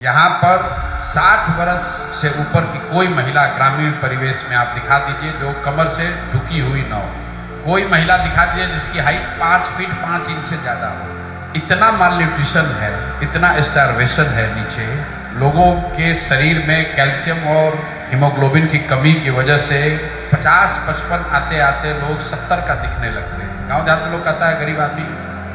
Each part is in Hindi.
यहाँ पर 60 वर्ष से ऊपर की कोई महिला ग्रामीण परिवेश में आप दिखा दीजिए जो कमर से झुकी हुई न हो। कोई महिला दिखा दीजिए जिसकी हाइट 5 फीट 5 इंच से ज्यादा हो। इतना माल न्यूट्रिशन है, इतना स्टारवेशन है नीचे। लोगों के शरीर में कैल्शियम और हीमोग्लोबिन की कमी की वजह से 50-55 आते आते लोग 70 का दिखने लगते हैं। गाँव देहात में लोग कहता है गरीब आदमी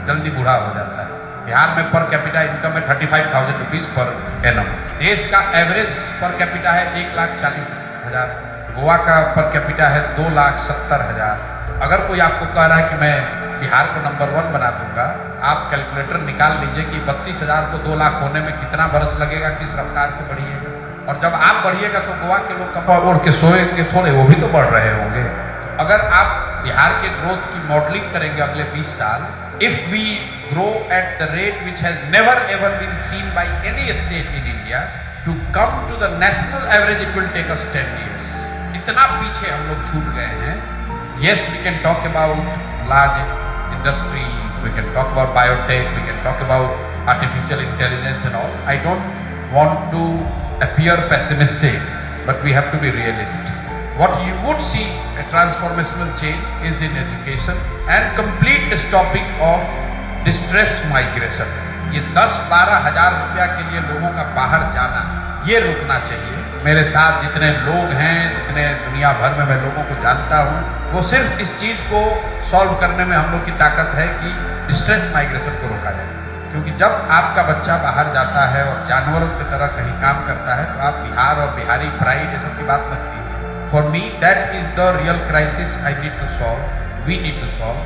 जल्दी बूढ़ा हो जाता है। बिहार में पर कैपिटा इनकम है 35,000 रुपीज पर एनम। देश का एवरेज पर कैपिटा है 1,40,000। गोवा का पर कैपिटा है 2,70,000। तो अगर कोई आपको कह रहा है कि मैं बिहार को नंबर 1 बना दूंगा, आप कैलकुलेटर निकाल लीजिए कि 32,000 को 2 लाख होने में कितना बरस लगेगा, किस रफ्तार से बढ़िएगा। और जब आप बढ़िएगा तो गोवा के लोग कपड़ा ओढ़ के सोएंगे थोड़े, वो भी तो बढ़ रहे होंगे। अगर आप बिहार के ग्रोथ की मॉडलिंग करेंगे अगले 20 साल, if we grow at the rate which has never ever been seen by any state in India, to come to the national average it will take us 10 years. इतना पीछे हम लोग छूट गए हैं। Yes, we can talk about large industry, we can talk about biotech, we can talk about artificial intelligence and all. I don't want to appear pessimistic, but we have to be realistic. What you would see a transformational change is in education and complete stopping of distress migration. ये 10-12 हजार रुपया के लिए लोगों का बाहर जाना, ये रुकना चाहिए। मेरे साथ जितने लोग हैं, जितने दुनिया भर में मैं लोगों को जानता हूँ, वो सिर्फ इस चीज को सॉल्व करने में हम लोग की ताकत है कि डिस्ट्रेस माइग्रेशन को रोका जाए। क्योंकि जब आपका बच्चा बाहर जाता है और जानवरों की तरह कहीं काम करता है, तो आप बिहार और बिहारी प्राइड ये सब की बात मत कीजिए। For me, that is the real crisis I need to solve, we need to solve,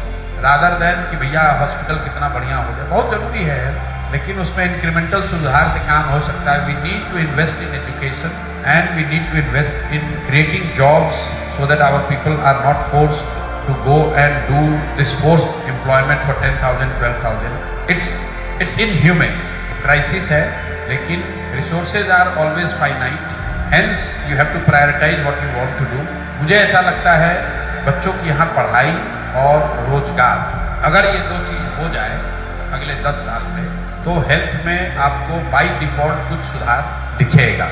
rather than कि भैया हॉस्पिटल कितना बढ़िया हो जाए। बहुत जरूरी है, लेकिन उसमें इंक्रीमेंटल सुधार से काम हो सकता है। We need to invest in education and we need to invest in creating jobs so that our people are not forced to go and do this forced employment for 10,000, 12,000. It's inhumane. Crisis है, लेकिन resources are always finite. Hence, you have to prioritize what you want to do. मुझे ऐसा लगता है बच्चों की यहाँ पढ़ाई और रोजगार, अगर ये 2 चीज हो जाए अगले 10 साल में, तो हेल्थ में आपको बाय डिफॉल्ट कुछ सुधार दिखेगा।